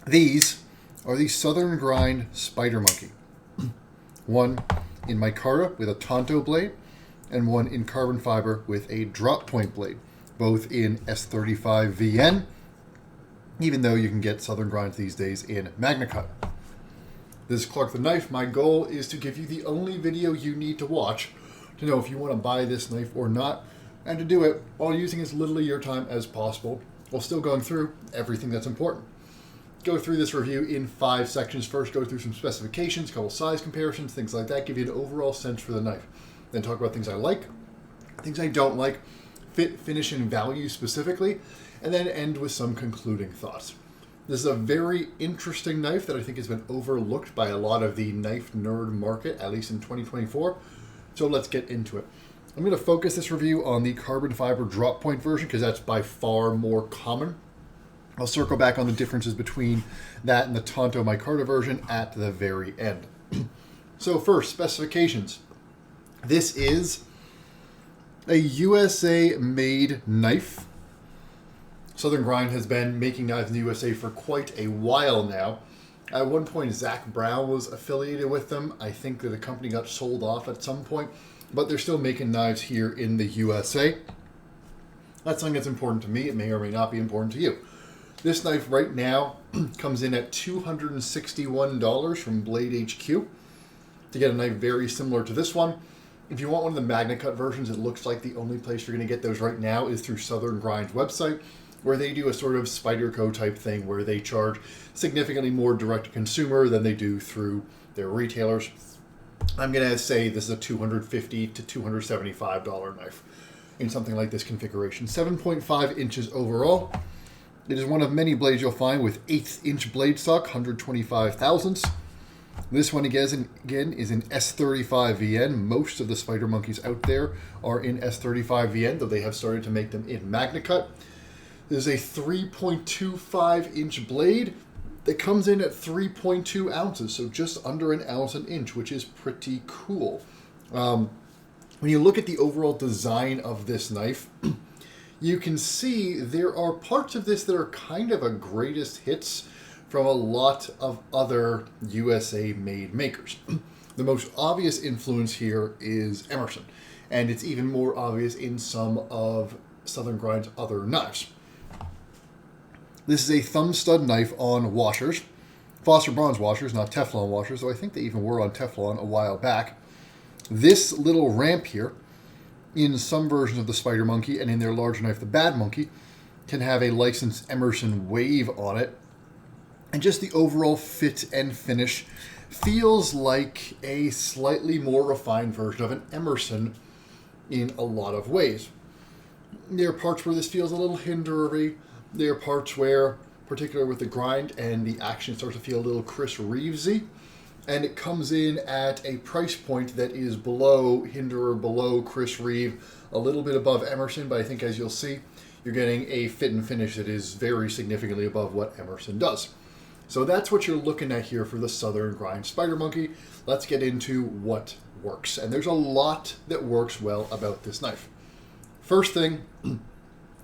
These are the Southern Grind Spider Monkey. One in micarta with a Tonto blade, and one in carbon fiber with a drop point blade, both in S35 VN, even though you can get Southern Grinds these days in MagnaCut. This is Clark the Knife. My goal is to give you the only video you need to watch to know if you want to buy this knife or not, and to do it while using as little of your time as possible, while still going through everything that's important. Go through this review in 5 sections. First, go through some specifications, a couple size comparisons, things like that, give you an overall sense for the knife. Then talk about things I like, things I don't like, fit, finish, and value specifically, and then end with some concluding thoughts. This is a very interesting knife that I think has been overlooked by a lot of the knife nerd market, at least in 2024. So let's get into it. I'm going to focus this review on the carbon fiber drop point version because that's by far more common. I'll circle back on the differences between that and the Tonto micarta version at the very end. So first, specifications. This is a USA-made knife. Southern Grind has been making knives in the USA for quite a while now. At one point, Zach Brown was affiliated with them. I think that the company got sold off at some point, but they're still making knives here in the USA. That's something that's important to me. It may or may not be important to you. This knife right now comes in at $261 from Blade HQ. To get a knife very similar to this one, if you want one of the MagnaCut versions, it looks like the only place you're going to get those right now is through Southern Grind's website, where they do a sort of Spyderco type thing where they charge significantly more direct to consumer than they do through their retailers. I'm going to say this is a $250 to $275 knife in something like this configuration. 7.5 inches overall. It is one of many blades you'll find with 1/8 inch blade stock, 125 thousandths. This one again is in S35 VN. Most of the Spider Monkeys out there are in S35 VN, though they have started to make them in MagnaCut. This is a 3.25 inch blade that comes in at 3.2 ounces, so just under an ounce an inch, which is pretty cool. When you look at the overall design of this knife, you can see there are parts of this that are kind of a greatest hits from a lot of other USA-made makers. The most obvious influence here is Emerson, and it's even more obvious in some of Southern Grind's other knives. This is a thumb stud knife on washers, Foster bronze washers, not Teflon washers, though I think they even were on Teflon a while back. This little ramp here, in some versions of the Spider Monkey and in their larger knife, the Bad Monkey, can have a licensed Emerson wave on it. And just the overall fit and finish feels like a slightly more refined version of an Emerson in a lot of ways. There are parts where this feels a little hindery. There are parts where, particularly with the grind and the action, starts to feel a little Chris Reevesy. And it comes in at a price point that is below Hinderer, below Chris Reeve, a little bit above Emerson, but I think as you'll see, you're getting a fit and finish that is very significantly above what Emerson does. So that's what you're looking at here for the Southern Grind Spider Monkey. Let's get into what works. And there's a lot that works well about this knife. First thing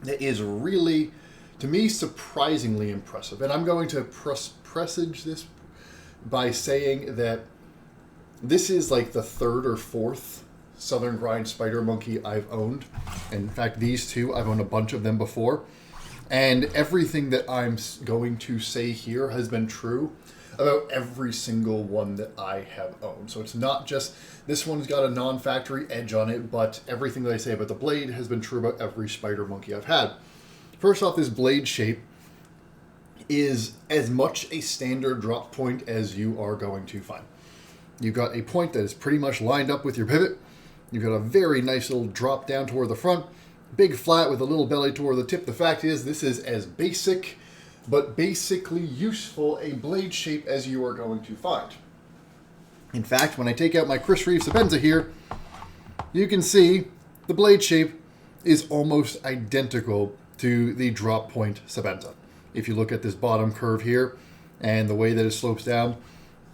that is really, to me, surprisingly impressive, and I'm going to presage this by saying that this is like the third or fourth Southern Grind Spider Monkey I've owned. And in fact, these two, I've owned a bunch of them before. And everything that I'm going to say here has been true about every single one that I have owned. So it's not just this one's got a non-factory edge on it, but everything that I say about the blade has been true about every Spider Monkey I've had. First off, this blade shape is as much a standard drop point as you are going to find. You've got a point that is pretty much lined up with your pivot. You've got a very nice little drop down toward the front, big flat with a little belly toward the tip. The fact is, this is as basic, but basically useful a blade shape as you are going to find. In fact, when I take out my Chris Reeve Sabenza here, you can see the blade shape is almost identical to the drop point Sabenza. If you look at this bottom curve here and the way that it slopes down,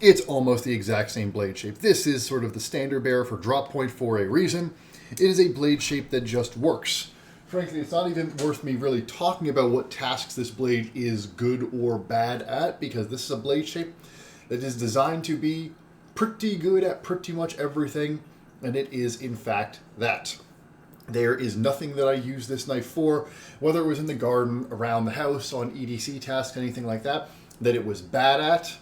it's almost the exact same blade shape. This is sort of the standard bearer for drop point for a reason. It is a blade shape that just works frankly, it's not even worth me really talking about what tasks this blade is good or bad at, because this is a blade shape that is designed to be pretty good at pretty much everything, and it is in fact that. There is nothing that I use this knife for, whether it was in the garden, around the house, on EDC tasks, anything like that, that it was bad at,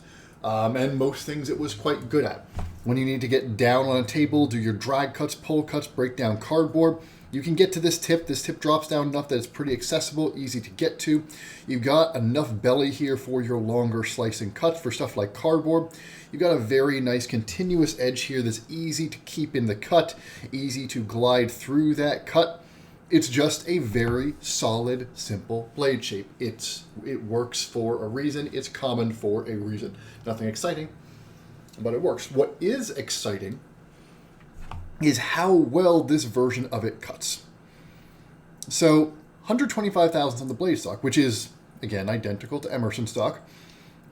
and most things it was quite good at. When you need to get down on a table, do your drag cuts, pull cuts, break down cardboard, you can get to this tip. This tip drops down enough that it's pretty accessible, easy to get to. You've got enough belly here for your longer slicing cuts for stuff like cardboard. You've got a very nice continuous edge here that's easy to keep in the cut, easy to glide through that cut. It's just a very solid, simple blade shape. It works for a reason. It's common for a reason. Nothing exciting, but it works. What is exciting is how well this version of it cuts. So 125 thousandths on the blade stock, which is, again, identical to Emerson stock,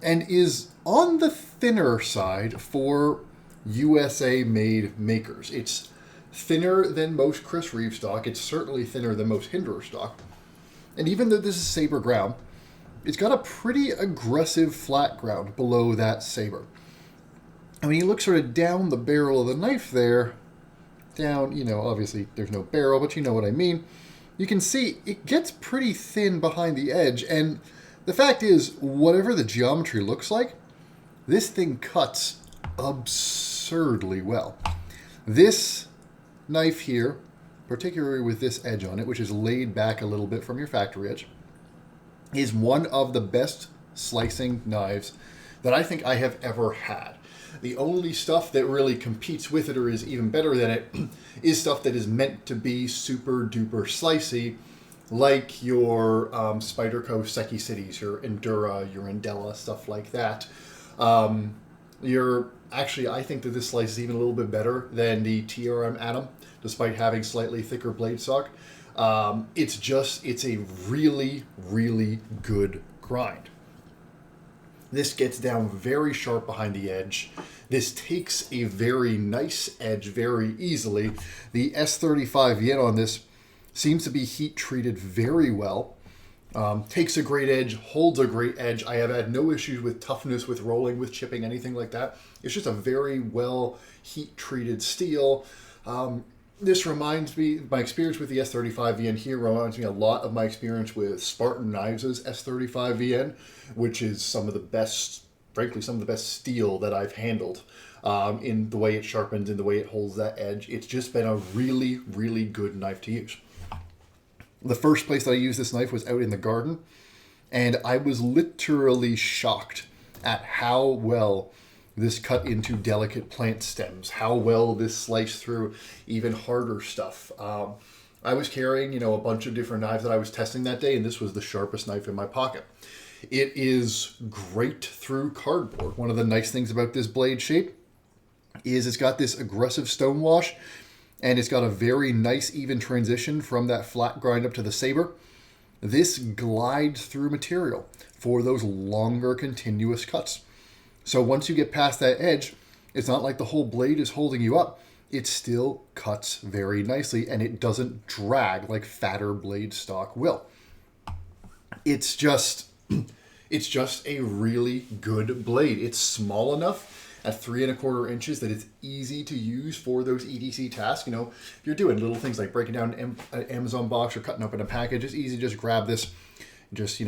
and is on the thinner side for USA-made makers. It's thinner than most Chris Reeve stock. It's certainly thinner than most Hinderer stock. And even though this is saber ground, it's got a pretty aggressive flat ground below that saber. And when you look sort of down the barrel of the knife there, down, obviously there's no barrel, but you know what I mean. You can see it gets pretty thin behind the edge, and the fact is, whatever the geometry looks like, this thing cuts absurdly well. This knife here, particularly with this edge on it, which is laid back a little bit from your factory edge, is one of the best slicing knives that I think I have ever had. The only stuff that really competes with it or is even better than it is stuff that is meant to be super duper slicey, like your Spyderco Secchi Cities, your Endura, your Endella, stuff like that. I think that this slice is even a little bit better than the TRM Atom, despite having slightly thicker blade stock. It's a really, really good grind. This gets down very sharp behind the edge. This takes a very nice edge very easily. The S35 Yen on this seems to be heat treated very well. Takes a great edge, holds a great edge. I have had no issues with toughness, with rolling, with chipping, anything like that. It's just a very well heat treated steel. This reminds me, my experience with the S35VN here reminds me a lot of my experience with Spartan Knives' S35VN, which is some of the best steel that I've handled in the way it sharpens, in the way it holds that edge. It's just been a really, really good knife to use. The first place that I used this knife was out in the garden, and I was literally shocked at how well this cut into delicate plant stems, how well this sliced through even harder stuff. I was carrying, a bunch of different knives that I was testing that day, and this was the sharpest knife in my pocket. It is great through cardboard. One of the nice things about this blade shape is it's got this aggressive stone wash, and it's got a very nice even transition from that flat grind up to the saber. This glides through material for those longer continuous cuts. So once you get past that edge, it's not like the whole blade is holding you up. It still cuts very nicely, and it doesn't drag like fatter blade stock will. It's just a really good blade. It's small enough at 3 1/4 inches that it's easy to use for those EDC tasks. If you're doing little things like breaking down an Amazon box or cutting open a package, it's easy to just grab this, just,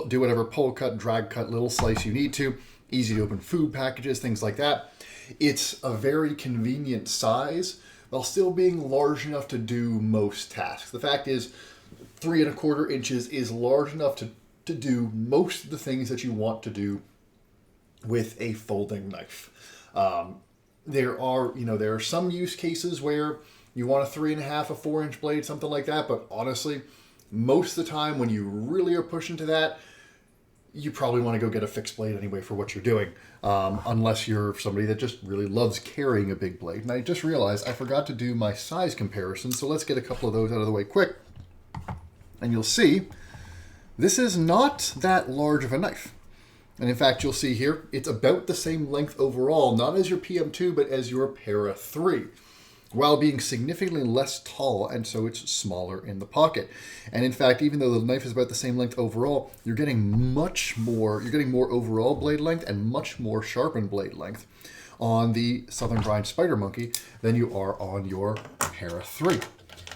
do whatever pull cut, drag cut, little slice you need to. Easy to open food packages, things like that. It's a very convenient size while still being large enough to do most tasks. The fact is, 3 1/4 inches is large enough to do most of the things that you want to do with a folding knife. There are some use cases where you want a 3.5, a 4-inch blade, something like that. But honestly, most of the time when you really are pushing to that, you probably want to go get a fixed blade anyway for what you're doing, unless you're somebody that just really loves carrying a big blade. And I just realized I forgot to do my size comparison, so let's get a couple of those out of the way quick. And you'll see, this is not that large of a knife. And in fact, you'll see here, it's about the same length overall, not as your PM2, but as your Para 3. while being significantly less tall, and so it's smaller in the pocket. And in fact, even though the knife is about the same length overall, you're getting more overall blade length and much more sharpened blade length on the Southern Grind Spider Monkey than you are on your Para 3.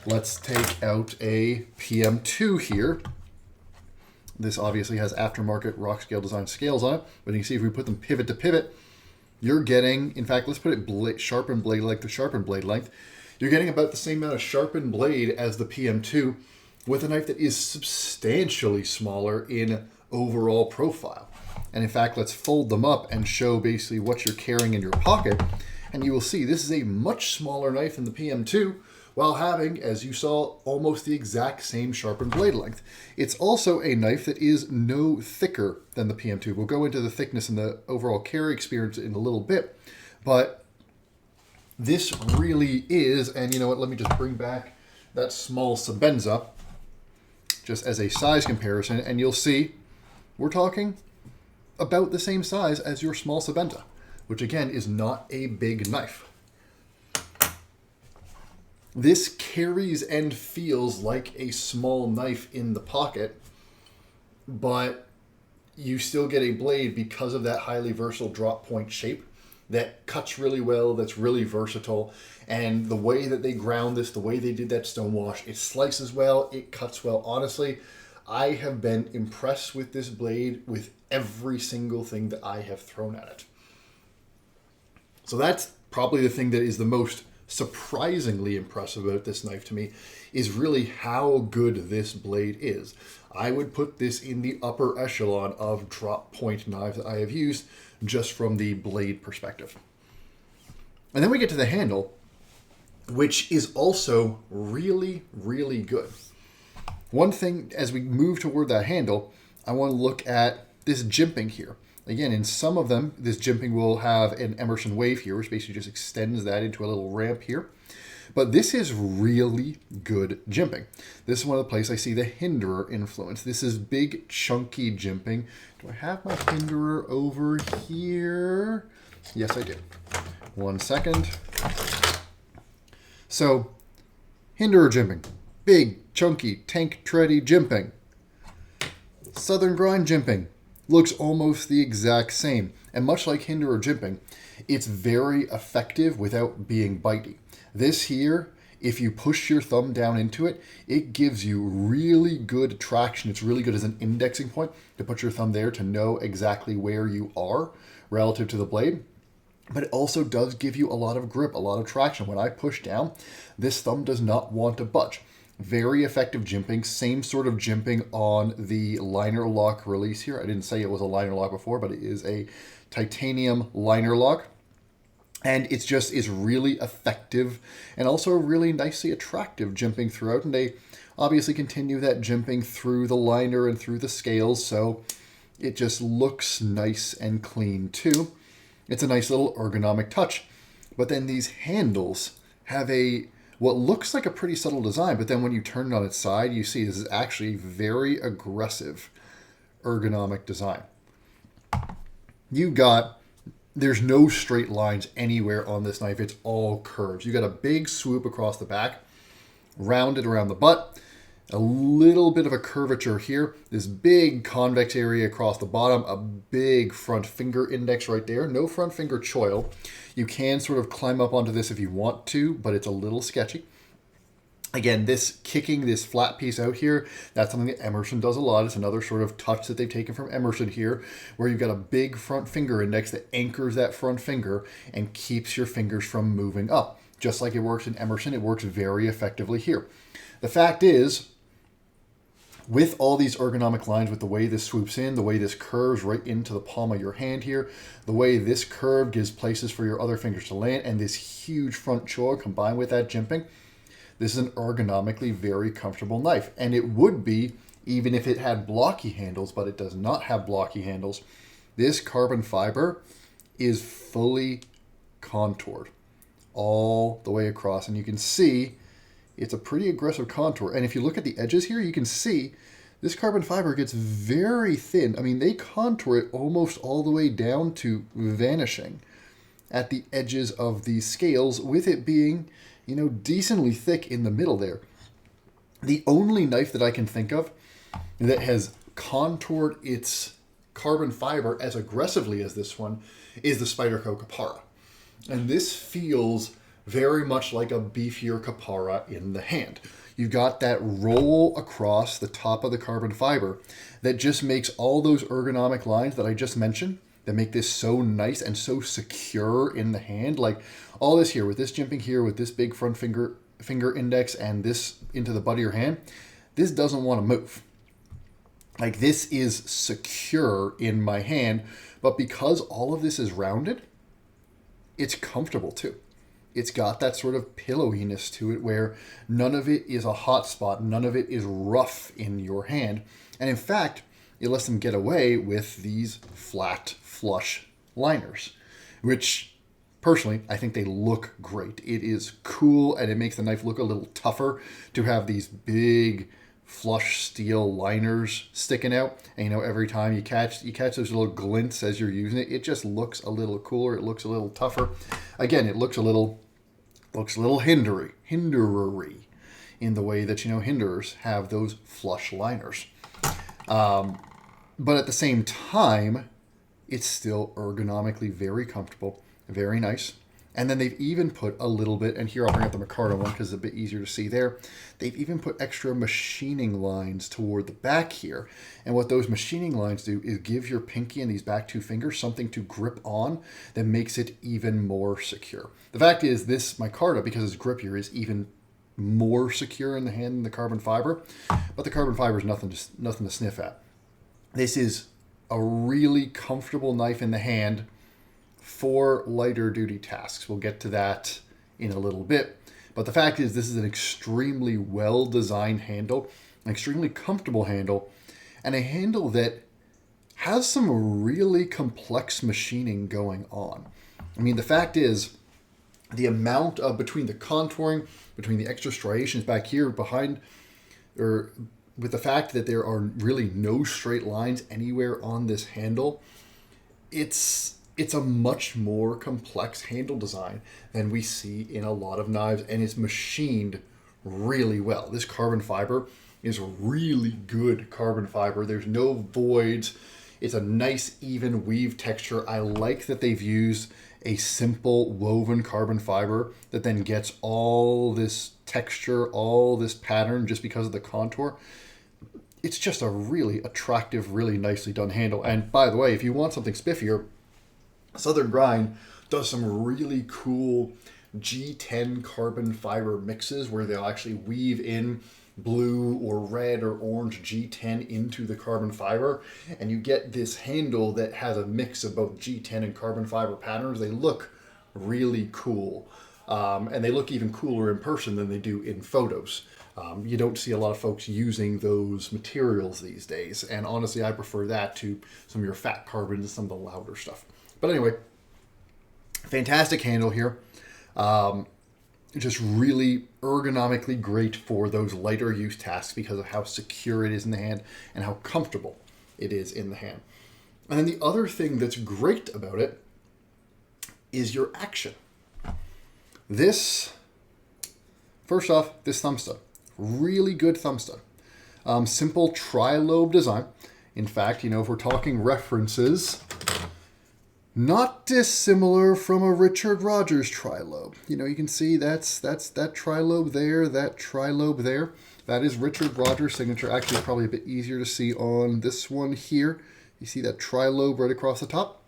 Let's take out a PM2 here. This obviously has aftermarket Rockscale design scales on it, but you can see if we put them pivot to pivot, you're getting, in fact, let's put it sharpened blade length to sharpened blade length. You're getting about the same amount of sharpened blade as the PM2 with a knife that is substantially smaller in overall profile. And in fact, let's fold them up and show basically what you're carrying in your pocket. And you will see this is a much smaller knife than the PM2 while having, as you saw, almost the exact same sharpened blade length. It's also a knife that is no thicker than the PM2. We'll go into the thickness and the overall carry experience in a little bit, but this really is, and you know what, let me just bring back that small Sebenza just as a size comparison, and you'll see we're talking about the same size as your small Sebenza, which again is not a big knife. This carries and feels like a small knife in the pocket, but you still get a blade because of that highly versatile drop point shape that cuts really well, that's really versatile. And the way that they ground this, the way they did that stone wash, it slices well, it cuts well. Honestly, I have been impressed with this blade with every single thing that I have thrown at it. So that's probably the thing that is the most surprisingly impressive about this knife to me, is really how good this blade is. I would put this in the upper echelon of drop point knives that I have used just from the blade perspective. And then we get to the handle, which is also really, really good. One thing, as we move toward that handle, I want to look at this jimping here. Again, in some of them, this jimping will have an Emerson wave here, which basically just extends that into a little ramp here. But this is really good jimping. This is one of the places I see the Hinderer influence. This is big, chunky jimping. Do I have my Hinderer over here? Yes, I do. 1 second. So, Hinderer jimping. Big, chunky, tank tready jimping. Southern Grind jimping. Looks almost the exact same. And much like Hinderer jimping, it's very effective without being bitey. This here, if you push your thumb down into it, it gives you really good traction. It's really good as an indexing point to put your thumb there to know exactly where you are relative to the blade. But it also does give you a lot of grip, a lot of traction. When I push down, this thumb does not want to budge. Very effective jimping, same sort of jimping on the liner lock release here. I didn't say it was a liner lock before, but it is a titanium liner lock. And it's really effective and also really nicely attractive jimping throughout. And they obviously continue that jimping through the liner and through the scales, so it just looks nice and clean too. It's a nice little ergonomic touch. But then these handles have what looks like a pretty subtle design, but then when you turn it on its side, you see this is actually very aggressive ergonomic design. There's no straight lines anywhere on this knife. It's all curves. You got a big swoop across the back, rounded around the butt, a little bit of a curvature here, this big convex area across the bottom, a big front finger index right there, no front finger choil. You can sort of climb up onto this if you want to, but it's a little sketchy. Again, kicking this flat piece out here, that's something that Emerson does a lot. It's another sort of touch that they've taken from Emerson here, where you've got a big front finger index that anchors that front finger and keeps your fingers from moving up. Just like it works in Emerson, it works very effectively here. The fact is, with all these ergonomic lines, with the way this swoops in, the way this curves right into the palm of your hand here, the way this curve gives places for your other fingers to land, and this huge front choil combined with that jimping, this is an ergonomically very comfortable knife. And it would be, even if it had blocky handles, but it does not have blocky handles. This carbon fiber is fully contoured all the way across. And you can see it's a pretty aggressive contour. And if you look at the edges here, you can see this carbon fiber gets very thin. I mean, they contour it almost all the way down to vanishing at the edges of these scales, with it being decently thick in the middle there. The only knife that I can think of that has contoured its carbon fiber as aggressively as this one is the Spyderco Kapara. And this feels very much like a beefier Kapara in the hand. You've got that roll across the top of the carbon fiber that just makes all those ergonomic lines that I just mentioned that make this so nice and so secure in the hand. Like all this here, with this jimping here, with this big front finger index and this into the butt of your hand, this doesn't want to move. Like this is secure in my hand, but because all of this is rounded, it's comfortable too. It's got that sort of pillowiness to it where none of it is a hot spot, none of it is rough in your hand. And in fact, it lets them get away with these flat, flush liners, which personally, I think they look great. It is cool and it makes the knife look a little tougher to have these big flush steel liners sticking out. And every time you catch those little glints as you're using it, it just looks a little cooler. It looks a little tougher. Again, it looks a little hindery in the way that hinderers have those flush liners. But at the same time, it's still ergonomically very comfortable, very nice. And then they've even put a little bit, and here I'll bring up the Micarta one because it's a bit easier to see there. They've even put extra machining lines toward the back here. And what those machining lines do is give your pinky and these back two fingers something to grip on that makes it even more secure. The fact is, this Micarta, because it's grippier, is even more secure in the hand than the carbon fiber. But the carbon fiber is nothing to sniff at. This is a really comfortable knife in the hand for lighter duty tasks. We'll get to that in a little bit. But the fact is, this is an extremely well-designed handle, an extremely comfortable handle, and a handle that has some really complex machining going on. I mean, the fact is, the amount of between the contouring, between the extra striations back here behind, or with the fact that there are really no straight lines anywhere on this handle, it's a much more complex handle design than we see in a lot of knives, and it's machined really well. This carbon fiber is really good carbon fiber. There's no voids. It's a nice even weave texture. I like that they've used a simple woven carbon fiber that then gets all this texture, all this pattern just because of the contour. It's just a really attractive, really nicely done handle. And by the way, if you want something spiffier, Southern Grind does some really cool G10 carbon fiber mixes where they'll actually weave in blue or red or orange G10 into the carbon fiber, and you get this handle that has a mix of both G10 and carbon fiber patterns. They look really cool, and they look even cooler in person than they do in photos. You don't see a lot of folks using those materials these days, and honestly, I prefer that to some of your fat carbons and some of the louder stuff. But anyway, fantastic handle here. Just really ergonomically great for those lighter use tasks because of how secure it is in the hand and how comfortable it is in the hand. And then the other thing that's great about it is your action. First off, this thumb stud. Really good thumb stud. Simple tri-lobe design. In fact, if we're talking references, not dissimilar from a Richard Rogers tri-lobe. You can see that's that tri-lobe there, that tri-lobe there. That is Richard Rogers' signature. Actually, probably a bit easier to see on this one here. You see that tri-lobe right across the top?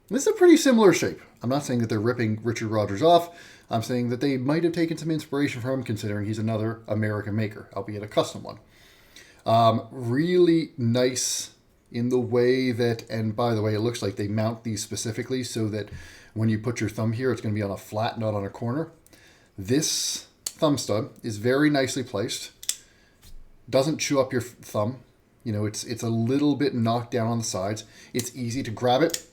This is a pretty similar shape. I'm not saying that they're ripping Richard Rogers off. I'm saying that they might have taken some inspiration from him, considering he's another American maker, albeit a custom one. Really nice in the way that, and by the way, it looks like they mount these specifically so that when you put your thumb here, it's going to be on a flat, not on a corner. This thumb stud is very nicely placed. Doesn't chew up your thumb. It's a little bit knocked down on the sides. It's easy to grab it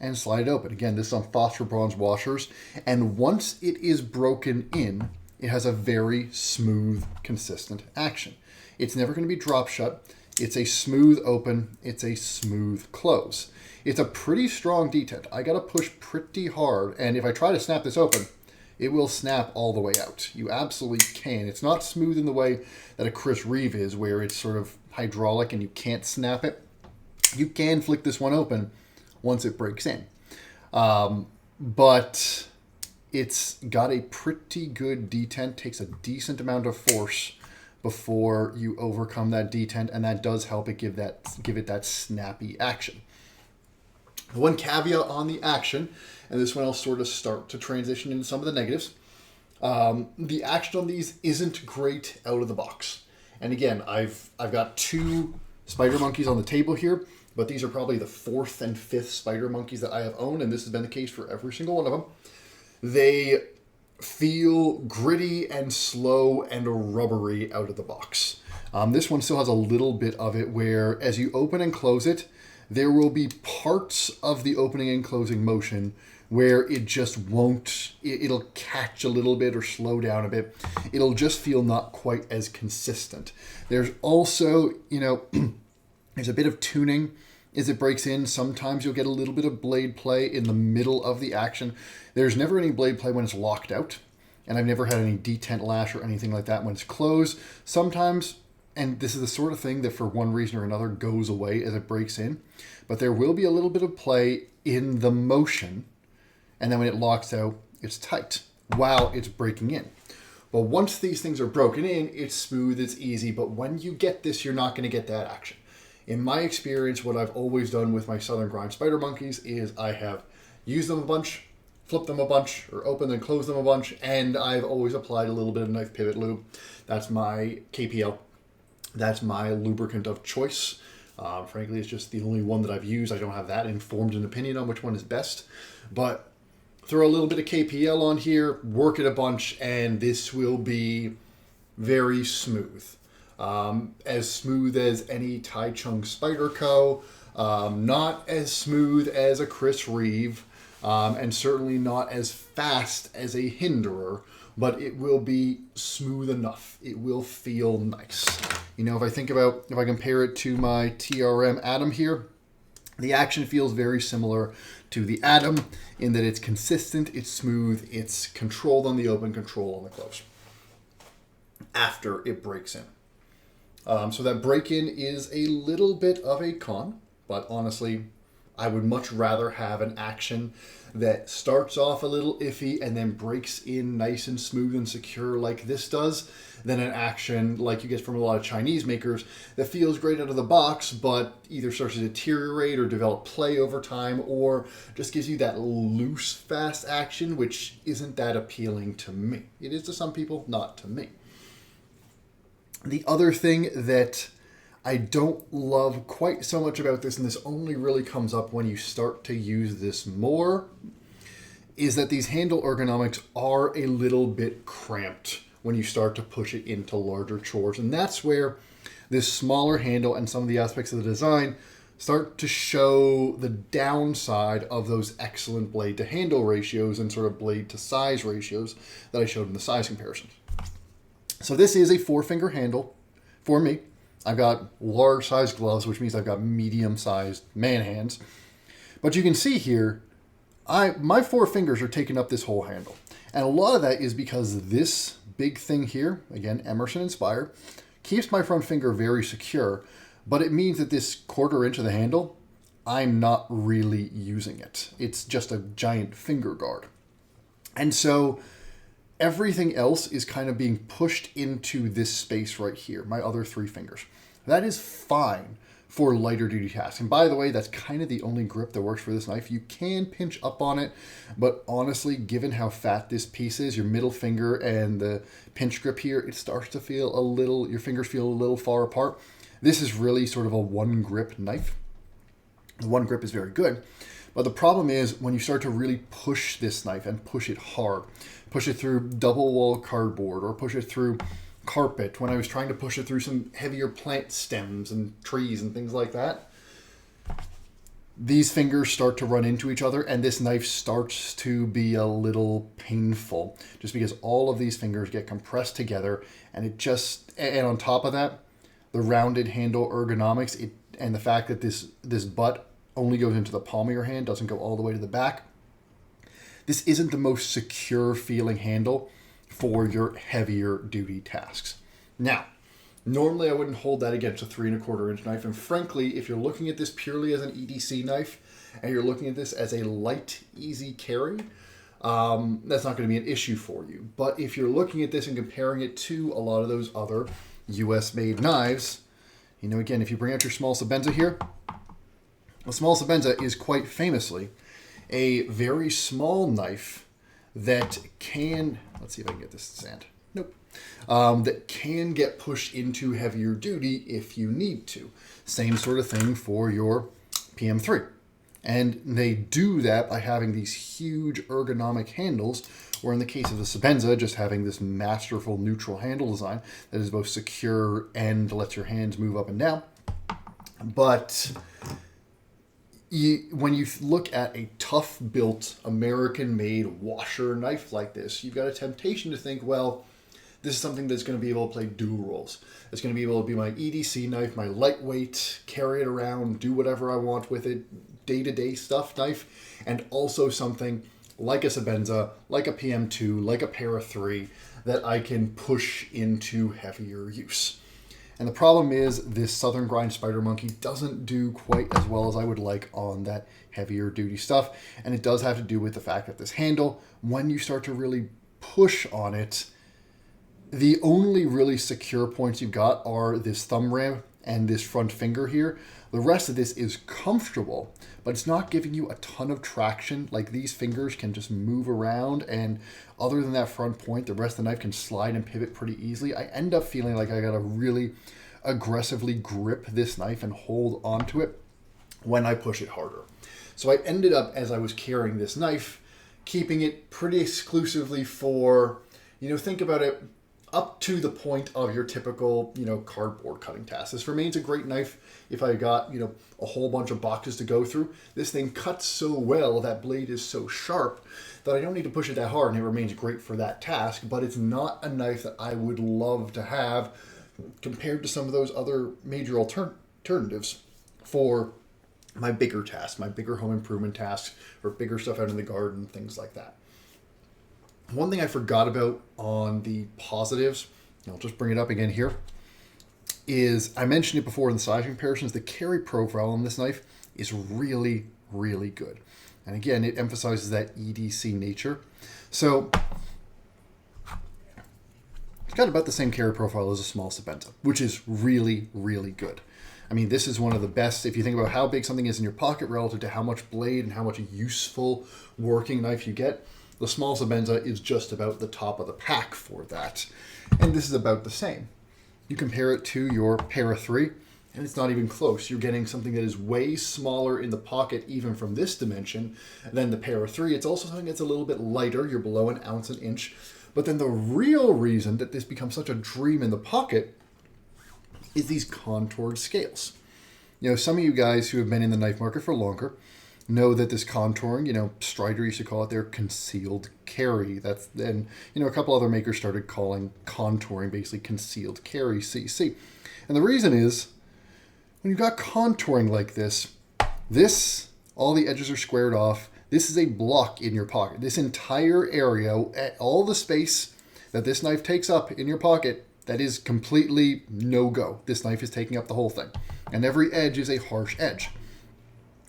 and slide it open. Again, this is on phosphor bronze washers. And once it is broken in, it has a very smooth, consistent action. It's never going to be drop shut. It's a smooth open. It's a smooth close. It's a pretty strong detent. I got to push pretty hard. And if I try to snap this open, it will snap all the way out. You absolutely can. It's not smooth in the way that a Chris Reeve is, where it's sort of hydraulic and you can't snap it. You can flick this one open once it breaks in. But it's got a pretty good detent, takes a decent amount of force before you overcome that detent, and that does help it give it that snappy action. One caveat on the action, and this one I'll sort of start to transition into some of the negatives. The action on these isn't great out of the box. And again, I've got 2 spider monkeys on the table here, but these are probably the 4th and 5th spider monkeys that I have owned, and this has been the case for every single one of them. They feel gritty and slow and rubbery out of the box. This one still has a little bit of it where as you open and close it, there will be parts of the opening and closing motion where it just won't, it'll catch a little bit or slow down a bit. It'll just feel not quite as consistent. There's also, there's a bit of tuning as it breaks in. Sometimes you'll get a little bit of blade play in the middle of the action. There's never any blade play when it's locked out, and I've never had any detent lash or anything like that when it's closed. Sometimes, and this is the sort of thing that for one reason or another goes away as it breaks in, but there will be a little bit of play in the motion, and then when it locks out, it's tight while it's breaking in. But once these things are broken in, it's smooth, it's easy, but when you get this, you're not going to get that action. In my experience, what I've always done with my Southern Grind spider monkeys is I have used them a bunch, flipped them a bunch, or opened and closed them a bunch, and I've always applied a little bit of knife pivot lube. That's my KPL. That's my lubricant of choice. Frankly, it's just the only one that I've used. I don't have that informed an opinion on which one is best. But throw a little bit of KPL on here, work it a bunch, and this will be very smooth. As smooth as any Taichung Spyderco, not as smooth as a Chris Reeve, and certainly not as fast as a Hinderer, but it will be smooth enough. It will feel nice. If I compare it to my TRM Atom here, the action feels very similar to the Atom in that it's consistent, it's smooth, it's controlled on the open, control on the close after it breaks in. So that break-in is a little bit of a con, but honestly, I would much rather have an action that starts off a little iffy and then breaks in nice and smooth and secure like this does, than an action like you get from a lot of Chinese makers that feels great out of the box, but either starts to deteriorate or develop play over time, or just gives you that loose, fast action, which isn't that appealing to me. It is to some people, not to me. The other thing that I don't love quite so much about this, and this only really comes up when you start to use this more, is that these handle ergonomics are a little bit cramped when you start to push it into larger chores. And that's where this smaller handle and some of the aspects of the design start to show the downside of those excellent blade to handle ratios and sort of blade to size ratios that I showed in the size comparisons. So this is a 4-finger handle for me. I've got large size gloves, which means I've got medium sized man hands. But you can see here, my 4 fingers are taking up this whole handle. And a lot of that is because this big thing here, again, Emerson Inspire, keeps my front finger very secure, but it means that this 1/4 inch of the handle, I'm not really using it. It's just a giant finger guard. And so everything else is kind of being pushed into this space right here, my other 3 fingers. That is fine for lighter duty tasks. And by the way, that's kind of the only grip that works for this knife. You can pinch up on it, but honestly, given how fat this piece is, your middle finger and the pinch grip here, it starts to feel your fingers feel a little far apart. This is really sort of a 1-grip knife. The 1 grip is very good. But the problem is when you start to really push this knife and push it hard, push it through double wall cardboard or push it through carpet, when I was trying to push it through some heavier plant stems and trees and things like that, these fingers start to run into each other and this knife starts to be a little painful just because all of these fingers get compressed together, and and on top of that, the rounded handle ergonomics, and the fact that this butt only goes into the palm of your hand, doesn't go all the way to the back. this isn't the most secure feeling handle for your heavier duty tasks. Now, normally I wouldn't hold that against a 3¼ inch knife, and frankly, if you're looking at this purely as an EDC knife, and you're looking at this as a light, easy carry, that's not going to be an issue for you. But if you're looking at this and comparing it to a lot of those other US-made knives, again, if you bring out your small Sebenza here, a small Sebenza is quite famously a very small knife that can, let's see if I can get this to stand. Nope. That can get pushed into heavier duty if you need to. Same sort of thing for your PM3. And they do that by having these huge ergonomic handles, or in the case of the Sebenza, just having this masterful neutral handle design that is both secure and lets your hands move up and down. But when you look at a tough-built, American-made washer knife like this, you've got a temptation to think, well, this is something that's going to be able to play dual roles. It's going to be able to be my EDC knife, my lightweight, carry it around, do whatever I want with it, day-to-day stuff knife, and also something like a Sebenza, like a PM2, like a Para 3, that I can push into heavier use. And the problem is this Southern Grind Spider Monkey doesn't do quite as well as I would like on that heavier duty stuff. And it does have to do with the fact that this handle, when you start to really push on it, the only really secure points you've got are this thumb ram and this front finger here. The rest of this is comfortable, but it's not giving you a ton of traction. Like, these fingers can just move around, and other than that front point, the rest of the knife can slide and pivot pretty easily. I end up feeling like I gotta really aggressively grip this knife and hold onto it when I push it harder. So I ended up, as I was carrying this knife, keeping it pretty exclusively for, think about it, up to the point of your typical, cardboard cutting task. This remains a great knife if I got, a whole bunch of boxes to go through. This thing cuts so well, that blade is so sharp, that I don't need to push it that hard, and it remains great for that task, but it's not a knife that I would love to have compared to some of those other major alternatives for my bigger tasks, my bigger home improvement tasks, or bigger stuff out in the garden, things like that. One thing I forgot about on the positives, I'll just bring it up again here, is I mentioned it before in the size comparisons, the carry profile on this knife is really, really good. And again, it emphasizes that EDC nature. So it's got about the same carry profile as a small Sebenza, which is really, really good. I mean, this is one of the best, if you think about how big something is in your pocket relative to how much blade and how much useful working knife you get. The small Sebenza is just about the top of the pack for that. And this is about the same. You compare it to your Para 3, and it's not even close. You're getting something that is way smaller in the pocket, even from this dimension, than the Para 3. It's also something that's a little bit lighter. You're below an ounce an inch. But then the real reason that this becomes such a dream in the pocket is these contoured scales. Some of you guys who have been in the knife market for longer know that this contouring, Strider used to call it their concealed carry. That's then, a couple other makers started calling contouring basically concealed carry, CC. And the reason is, when you've got contouring like this, all the edges are squared off. This is a block in your pocket. This entire area, all the space that this knife takes up in your pocket, that is completely no-go. This knife is taking up the whole thing. And every edge is a harsh edge.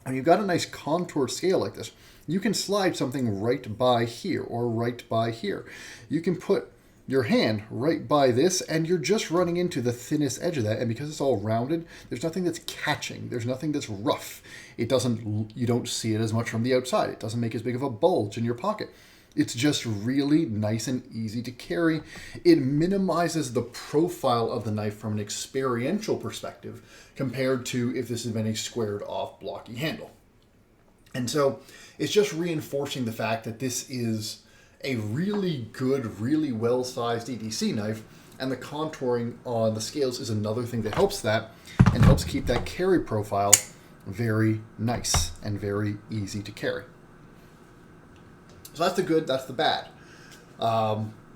When you've got a nice contoured scale like this, you can slide something right by here or right by here. You can put your hand right by this, and you're just running into the thinnest edge of that. And because it's all rounded, there's nothing that's catching. There's nothing that's rough. You don't see it as much from the outside. It doesn't make as big of a bulge in your pocket. It's just really nice and easy to carry. It minimizes the profile of the knife from an experiential perspective compared to if this had been a squared off blocky handle. And so it's just reinforcing the fact that this is a really good, really well-sized EDC knife, and the contouring on the scales is another thing that helps that and helps keep that carry profile very nice and very easy to carry. So that's the good, that's the bad.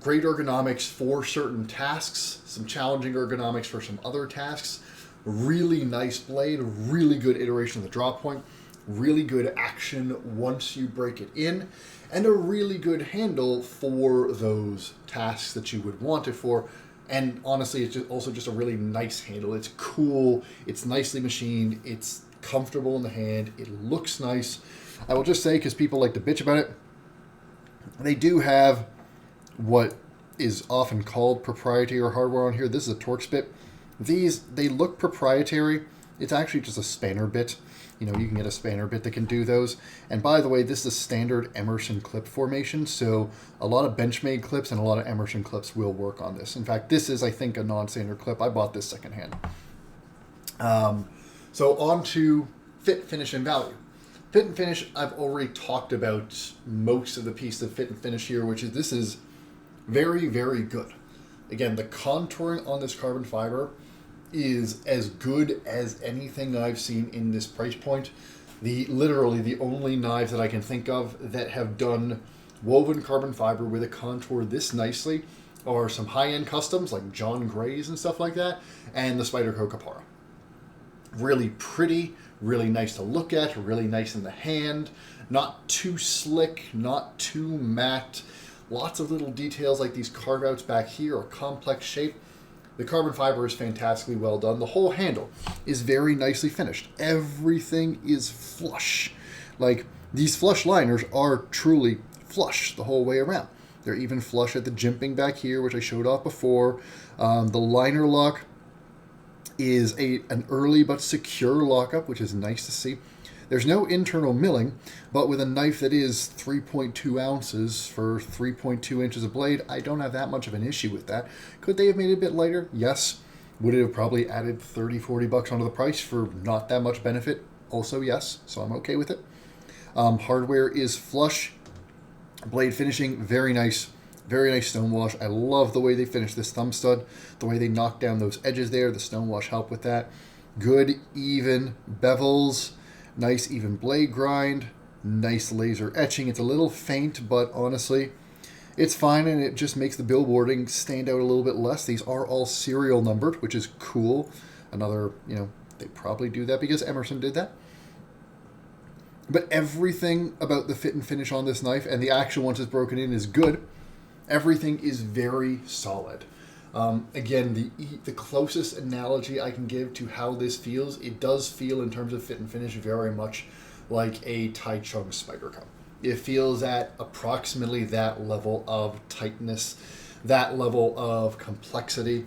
Great ergonomics for certain tasks, some challenging ergonomics for some other tasks, really nice blade, really good iteration of the drop point, really good action once you break it in, and a really good handle for those tasks that you would want it for. And honestly, it's also just a really nice handle. It's cool, it's nicely machined, it's comfortable in the hand, it looks nice. I will just say, because people like to bitch about it, they do have what is often called proprietary hardware on here. This is a Torx bit. These, they look proprietary. It's actually just a spanner bit. You know, you can get a spanner bit that can do those. And by the way, this is a standard Emerson clip formation, so a lot of Benchmade clips and a lot of Emerson clips will work on this. In fact, this is, I think, a non-standard clip. I bought this secondhand. So on to fit, finish, and value. Fit and finish, I've already talked about most of the piece of fit and finish here, which is this is very, very good. Again, the contouring on this carbon fiber is as good as anything I've seen in this price point. Literally the only knives that I can think of that have done woven carbon fiber with a contour this nicely are some high-end customs like John Gray's and stuff like that, and the Spyderco Kapara. Really pretty, really nice to look at, really nice in the hand, not too slick, not too matte. Lots of little details like these carve-outs back here, or complex shape. The carbon fiber is fantastically well done. The whole handle is very nicely finished. Everything is flush. Like, these flush liners are truly flush the whole way around. They're even flush at the jimping back here, which I showed off before. The liner lock is an early but secure lockup, which is nice to see. There's no internal milling, but with a knife that is 3.2 ounces for 3.2 inches of blade, I don't have that much of an issue with that. Could they have made it a bit lighter? Yes. Would it have probably added 30, 40 bucks onto the price for not that much benefit? Also, yes. So I'm okay with it. Hardware is flush. Blade finishing, very nice. Very nice stonewash. I love the way they finished this thumb stud. The way they knocked down those edges there. The stonewash helped with that. Good, even bevels. Nice even blade grind, nice laser etching. It's a little faint, but honestly, it's fine, and it just makes the billboarding stand out a little bit less. These are all serial numbered, which is cool. Another, they probably do that because Emerson did that. But everything about the fit and finish on this knife, and the action once it's broken in, is good. Everything is very solid. Again, the closest analogy I can give to how this feels, it does feel in terms of fit and finish very much like a Taichung Spyderco. It feels at approximately that level of tightness, that level of complexity.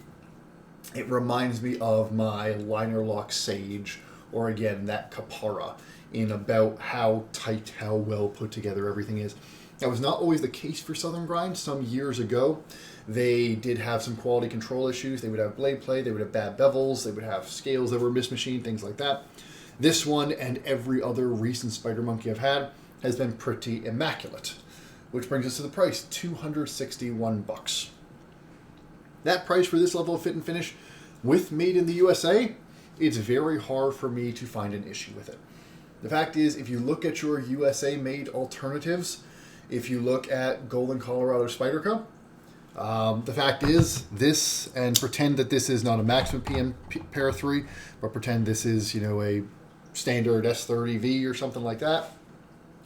It reminds me of my liner lock Sage, or again, that Kapara, in about how tight, how well put together everything is. That was not always the case for Southern Grind. Some years ago, they did have some quality control issues. They would have blade play, they would have bad bevels, they would have scales that were mismachined, things like that. This one and every other recent Spider Monkey I've had has been pretty immaculate. Which brings us to the price, $261. That price for this level of fit and finish, with made in the USA, it's very hard for me to find an issue with it. The fact is, if you look at your USA-made alternatives, if you look at Golden Colorado Spyderco, the fact is, this, and pretend that this is not a Maximum PM Para 3, but pretend this is, a standard S30V or something like that.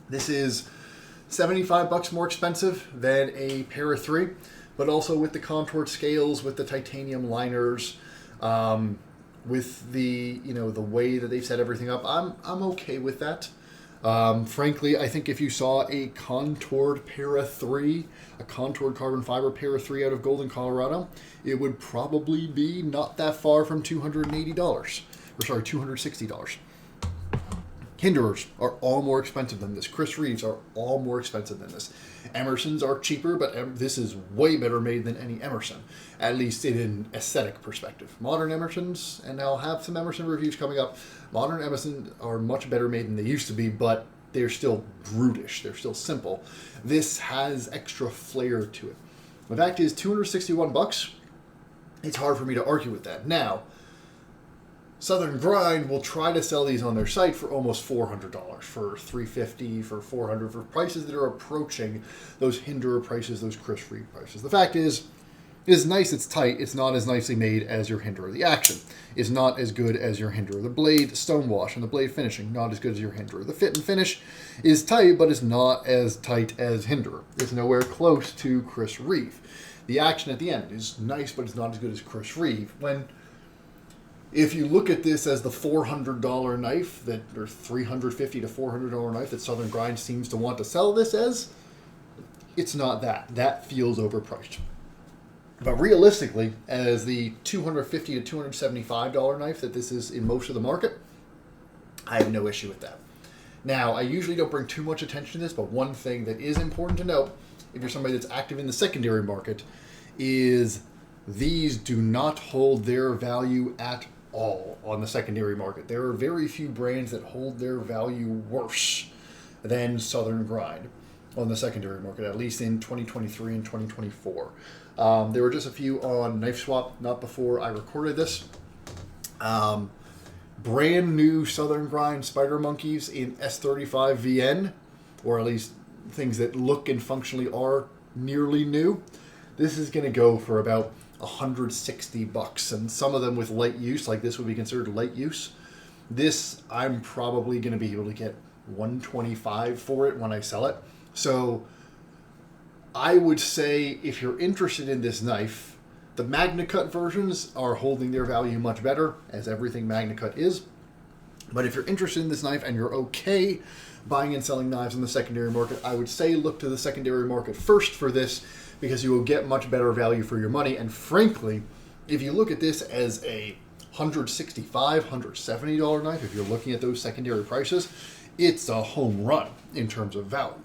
This is $75 more expensive than a Para 3, but also with the contoured scales, with the titanium liners, with the, the way that they've set everything up, I'm okay with that. Frankly, I think if you saw a contoured Para 3, a contoured carbon fiber Para 3 out of Golden, Colorado, it would probably be not that far from $260. Hinderers are all more expensive than this. Chris Reeves are all more expensive than this. Emerson's are cheaper, but this is way better made than any Emerson, at least in an aesthetic perspective. Modern Emersons, and I'll have some Emerson reviews coming up, modern Emersons are much better made than they used to be, but they're still brutish. They're still simple. This has extra flair to it. The fact is, $261, it's hard for me to argue with that. Now, Southern Grind will try to sell these on their site for almost $400, for $350, for $400, for prices that are approaching those Hinderer prices, those Chris Reeve prices. The fact is, It is nice, it's tight, it's not as nicely made as your Hinderer. The action is not as good as your Hinderer. The blade stonewash and the blade finishing, not as good as your Hinderer. The fit and finish is tight, but it's not as tight as Hinderer. It's nowhere close to Chris Reeve. The action at the end is nice, but it's not as good as Chris Reeve. If you look at this as the $400 knife, or $350 to $400 knife that Southern Grind seems to want to sell this as, it's not that. That feels overpriced. But realistically, as the $250 to $275 knife that this is in most of the market, I have no issue with that. Now, I usually don't bring too much attention to this, but one thing that is important to note, if you're somebody that's active in the secondary market, is these do not hold their value at all on the secondary market. There are very few brands that hold their value worse than Southern Grind on the secondary market, at least in 2023 and 2024. There were just a few on Knife Swap, not before I recorded this. Brand new Southern Grind Spider Monkeys in S35 VN, or at least things that look and functionally are nearly new. This is going to go for about $160, and some of them with light use, like this would be considered light use. This, I'm probably going to be able to get $125 for it when I sell it. So I would say if you're interested in this knife, the MagnaCut versions are holding their value much better, as everything MagnaCut is. But if you're interested in this knife and you're okay buying and selling knives in the secondary market, I would say look to the secondary market first for this, because you will get much better value for your money. And frankly, if you look at this as a $165, $170 knife, if you're looking at those secondary prices, it's a home run in terms of value.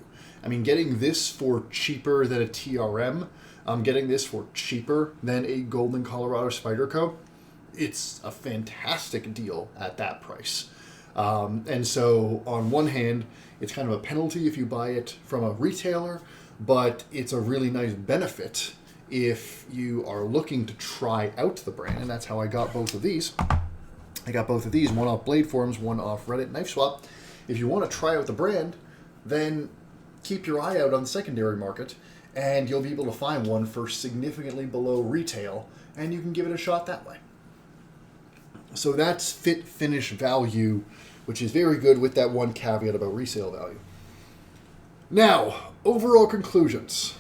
I mean, getting this for cheaper than a TRM, getting this for cheaper than a Golden Colorado Spyderco, it's a fantastic deal at that price. And so on one hand, it's kind of a penalty if you buy it from a retailer, but it's a really nice benefit if you are looking to try out the brand. And that's how I got both of these. I got both of these, one off Blade Forums, one off Reddit Knife Swap. If you want to try out the brand, then keep your eye out on the secondary market, and you'll be able to find one for significantly below retail, and you can give it a shot that way. So that's fit, finish, value, which is very good with that one caveat about resale value. Now, overall conclusions.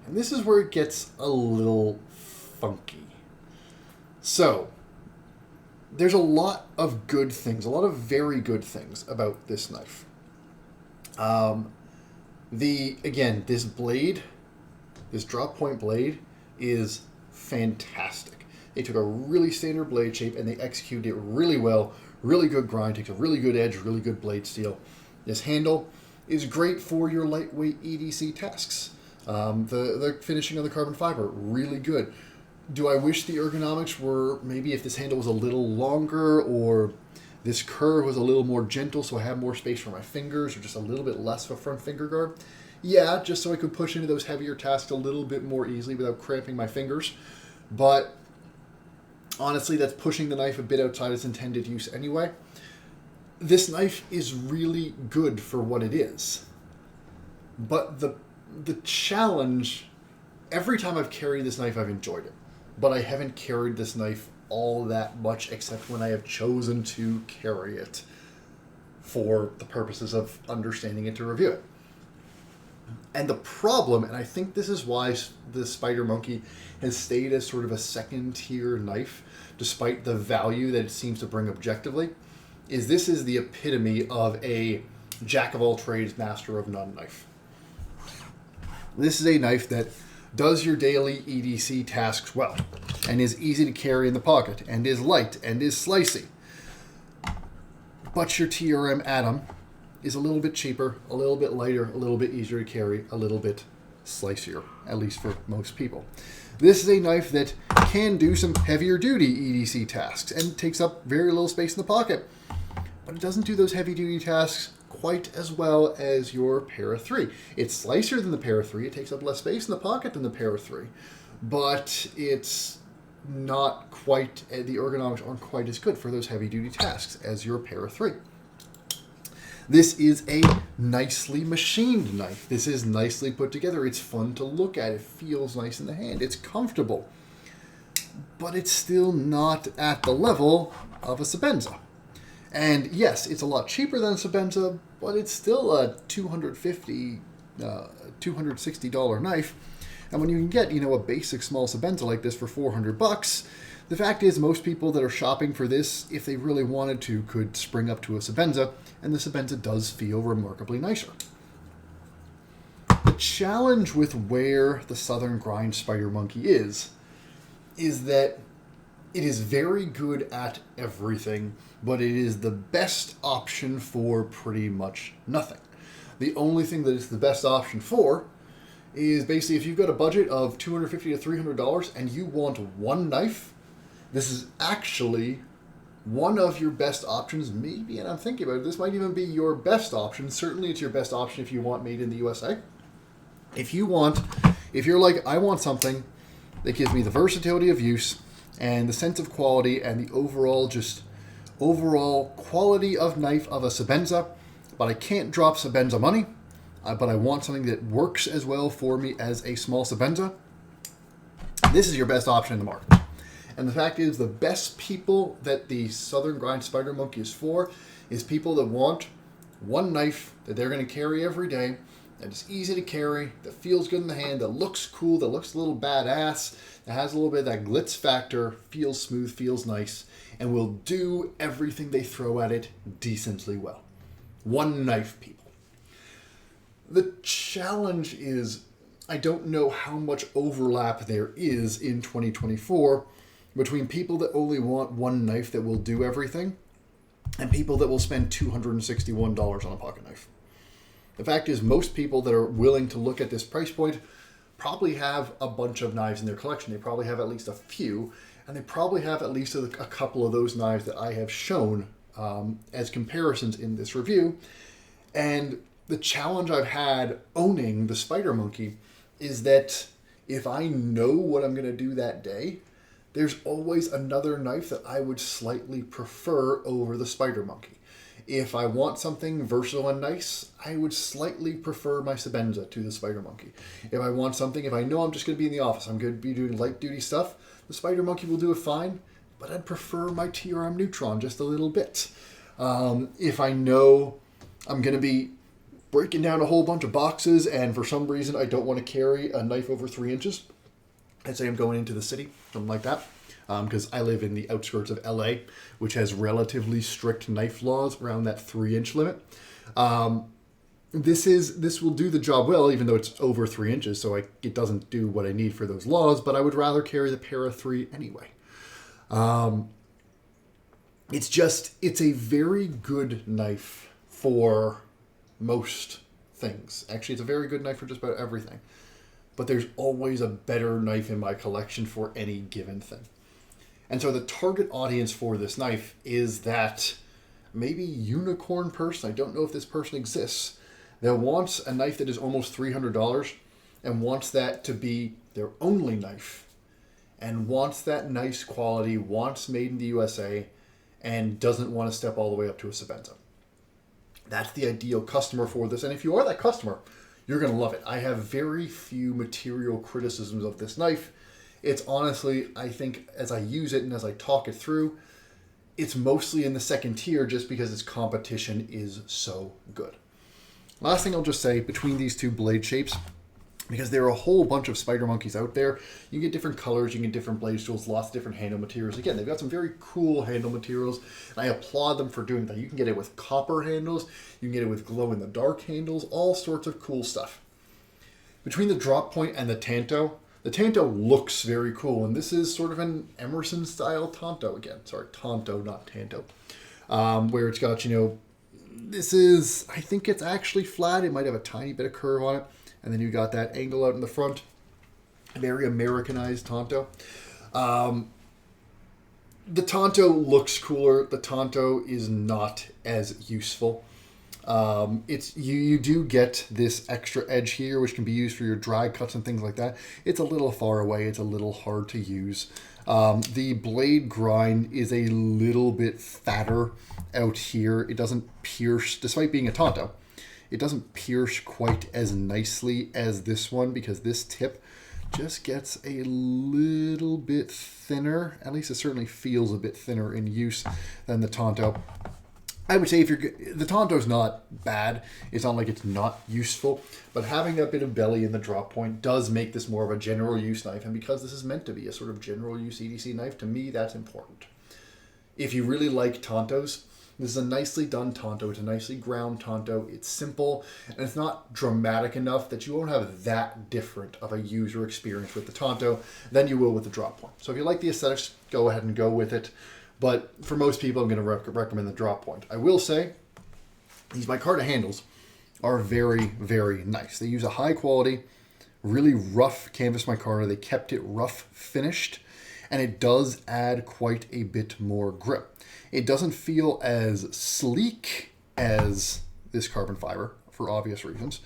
And this is where it gets a little funky. So, there's a lot of good things, a lot of very good things about this knife. This blade, this drop point blade, is fantastic. They took a really standard blade shape and they executed it really well. Really good grind, takes a really good edge, really good blade steel. This handle is great for your lightweight EDC tasks. The finishing of the carbon fiber, really good. Do I wish the ergonomics were, maybe if this handle was a little longer, or this curve was a little more gentle so I have more space for my fingers, or just a little bit less of a front finger guard? Yeah, just so I could push into those heavier tasks a little bit more easily without cramping my fingers. But honestly, that's pushing the knife a bit outside its intended use anyway. This knife is really good for what it is. But the challenge, every time I've carried this knife, I've enjoyed it. But I haven't carried this knife all that much, except when I have chosen to carry it for the purposes of understanding it to review it. And the problem, and I think this is why the Spider Monkey has stayed as sort of a second-tier knife, despite the value that it seems to bring objectively, is this is the epitome of a jack-of-all-trades, master-of-none knife. This is a knife that does your daily EDC tasks well, and is easy to carry in the pocket, and is light, and is slicey. But your TRM Atom is a little bit cheaper, a little bit lighter, a little bit easier to carry, a little bit slicier, at least for most people. This is a knife that can do some heavier duty EDC tasks and takes up very little space in the pocket, but it doesn't do those heavy duty tasks quite as well as your Para 3. It's slicier than the Para 3, it takes up less space in the pocket than the Para 3, but it's not quite, the ergonomics aren't quite as good for those heavy duty tasks as your Para 3. This is a nicely machined knife. This is nicely put together. It's fun to look at. It feels nice in the hand. It's comfortable. But it's still not at the level of a Sebenza. And yes, it's a lot cheaper than a Sebenza, but it's still a $260 knife. And when you can get, a basic small Sebenza like this for $400, the fact is most people that are shopping for this, if they really wanted to, could spring up to a Sebenza, and the Sebenza does feel remarkably nicer. The challenge with where the Southern Grind Spider Monkey is that it is very good at everything, but it is the best option for pretty much nothing. The only thing that it's the best option for is basically if you've got a budget of $250 to $300 and you want one knife, this is actually one of your best options, maybe, and I'm thinking about it, this might even be your best option. Certainly it's your best option if you want made in the USA. If you're like, I want something that gives me the versatility of use and the sense of quality and the overall quality of knife of a Sebenza, but I can't drop Sebenza money, but I want something that works as well for me as a small Sebenza, this is your best option in the market. And the fact is, the best people that the Southern Grind Spider Monkey is for is people that want one knife that they're going to carry every day, that is easy to carry, that feels good in the hand, that looks cool, that looks a little badass, that has a little bit of that glitz factor, feels smooth, feels nice, and will do everything they throw at it decently well. One knife, people. The challenge is, I don't know how much overlap there is in 2024 between people that only want one knife that will do everything and people that will spend $261 on a pocket knife. The fact is, most people that are willing to look at this price point probably have a bunch of knives in their collection. They probably have at least a few, and they probably have at least a couple of those knives that I have shown as comparisons in this review. And the challenge I've had owning the Spider Monkey is that if I know what I'm going to do that day, there's always another knife that I would slightly prefer over the Spider Monkey. If I want something versatile and nice, I would slightly prefer my Sebenza to the Spider Monkey. If I want something, if I know I'm just going to be in the office, I'm going to be doing light duty stuff, the Spider Monkey will do it fine, but I'd prefer my TRM Neutron just a little bit. If I know I'm going to be breaking down a whole bunch of boxes and for some reason I don't want to carry a knife over 3 inches, I'd say I'm going into the city, something like that. Because I live in the outskirts of LA, which has relatively strict knife laws around that 3-inch limit. This will do the job well, even though it's over 3 inches, so it doesn't do what I need for those laws, but I would rather carry the Para 3 anyway. It's a very good knife for most things. Actually, it's a very good knife for just about everything. But there's always a better knife in my collection for any given thing. And so the target audience for this knife is that maybe unicorn person, I don't know if this person exists, that wants a knife that is almost $300 and wants that to be their only knife and wants that nice quality, wants made in the USA, and doesn't want to step all the way up to a Sebenza. That's the ideal customer for this. And if you are that customer, you're going to love it. I have very few material criticisms of this knife. It's honestly, I think, as I use it and as I talk it through, it's mostly in the second tier just because its competition is so good. Last thing I'll just say, between these two blade shapes, because there are a whole bunch of Spider Monkeys out there, you can get different colors, you can get different blade tools, lots of different handle materials. Again, they've got some very cool handle materials, and I applaud them for doing that. You can get it with copper handles, you can get it with glow-in-the-dark handles, all sorts of cool stuff. Between the drop point and the Tanto looks very cool, and this is sort of an Emerson-style Tonto again. Sorry, Tonto, not Tanto. Where it's got, this is, I think it's actually flat. It might have a tiny bit of curve on it. And then you got that angle out in the front. Very Americanized Tonto. The Tonto looks cooler. The Tonto is not as useful. It's you do get this extra edge here, which can be used for your dry cuts and things like that. It's a little far away. It's a little hard to use. The blade grind is a little bit fatter out here. It doesn't pierce, despite being a Tonto. It doesn't pierce quite as nicely as this one because this tip just gets a little bit thinner. At least it certainly feels a bit thinner in use than the Tonto. I would say the Tonto's not bad. It's not like it's not useful, but having that bit of belly in the drop point does make this more of a general use knife. And because this is meant to be a sort of general use EDC knife, to me that's important. If you really like Tontos, this is a nicely done Tonto. It's a nicely ground Tonto. It's simple, and it's not dramatic enough that you won't have that different of a user experience with the Tonto than you will with the drop point. So if you like the aesthetics, go ahead and go with it. But for most people, I'm going to recommend the drop point. I will say these micarta handles are very, very nice. They use a high quality, really rough canvas micarta. They kept it rough finished, and it does add quite a bit more grip. It doesn't feel as sleek as this carbon fiber for obvious reasons,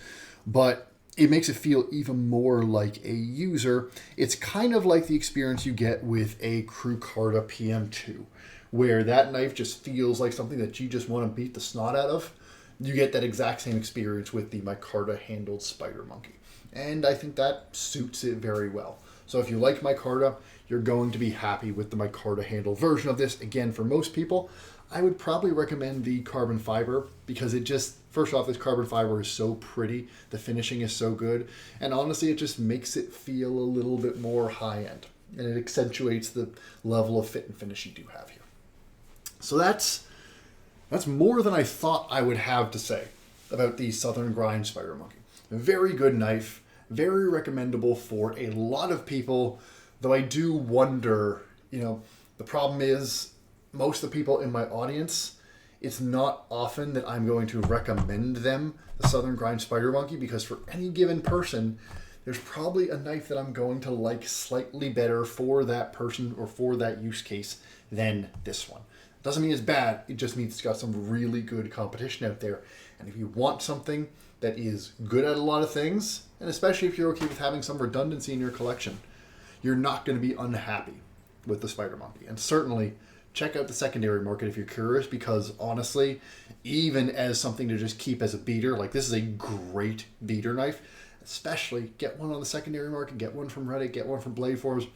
but it makes it feel even more like a user. It's kind of like the experience you get with a Crucarta PM2, where that knife just feels like something that you just want to beat the snot out of. You get that exact same experience with the micarta handled Spider Monkey. And I think that suits it very well. So if you like micarta, you're going to be happy with the micarta handled version of this. Again, for most people, I would probably recommend the carbon fiber because it just, first off, this carbon fiber is so pretty. The finishing is so good. And honestly, it just makes it feel a little bit more high end. And it accentuates the level of fit and finish you do have here. So that's more than I thought I would have to say about the Southern Grind Spider Monkey. A very good knife, very recommendable for a lot of people, though I do wonder, the problem is most of the people in my audience, it's not often that I'm going to recommend them the Southern Grind Spider Monkey because for any given person, there's probably a knife that I'm going to like slightly better for that person or for that use case than this one. Doesn't mean it's bad, it just means it's got some really good competition out there. And if you want something that is good at a lot of things, and especially if you're okay with having some redundancy in your collection, you're not going to be unhappy with the Spider Monkey. And certainly check out the secondary market if you're curious, because honestly, even as something to just keep as a beater, like this is a great beater knife, especially get one on the secondary market, get one from Reddit, get one from Blade Forums.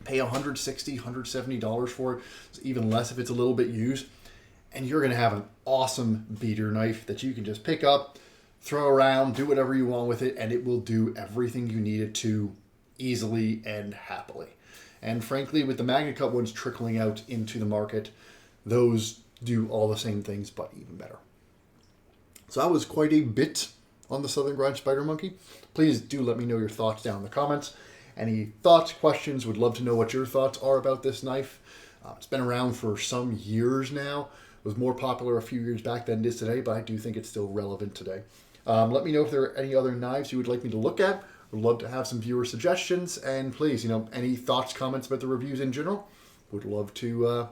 Pay $160, $170 for it, it's even less if it's a little bit used, and you're going to have an awesome beater knife that you can just pick up, throw around, do whatever you want with it, and it will do everything you need it to easily and happily. And frankly, with the MagnaCut ones trickling out into the market, those do all the same things, but even better. So that was quite a bit on the Southern Grind Spider Monkey. Please do let me know your thoughts down in the comments. Any thoughts, questions, would love to know what your thoughts are about this knife. It's been around for some years now. It was more popular a few years back than it is today, but I do think it's still relevant today. Let me know if there are any other knives you would like me to look at. Would love to have some viewer suggestions, and please, any thoughts, comments about the reviews in general. Would love to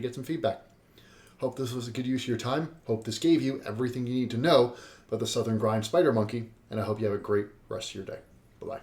get some feedback. Hope this was a good use of your time. Hope this gave you everything you need to know about the Southern Grind Spider Monkey, and I hope you have a great rest of your day. Bye-bye.